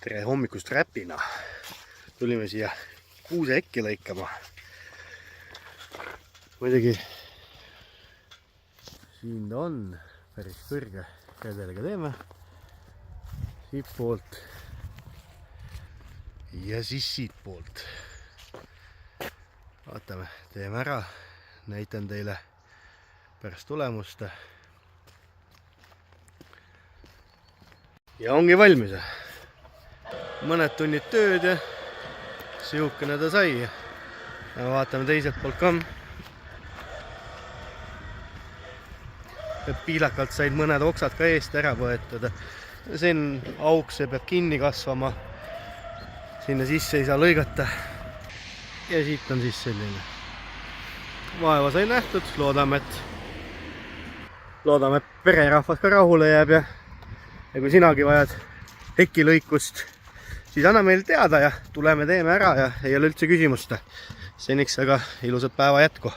Tere hommikust räpina. Tulime siia kuuse ekki lõikama. Muidugi siin ta on päris kõrge. Kädelega teeme siit poolt ja siis siit poolt. Vaatame, teeme ära. Näitan teile pärast tulemust. Ja ongi valmis. Mõned tunnid tööd ja sihukene ta sai. Ja vaatame teiselt poolt ka. Piilakalt said mõned oksad ka eest ära võetud. See on auk, see peab kinni kasvama. Sinna sisse ei saa lõigata. Ja siit on siis selline. Vaeva sai nähtud. Loodame, et pererahvas ka rahule jääb. Ja kui sinagi vajad ekilõikust, siis anna meil teada ja tuleme teeme ära ja ei ole üldse küsimust. Seniks aga ilusat päeva jätku.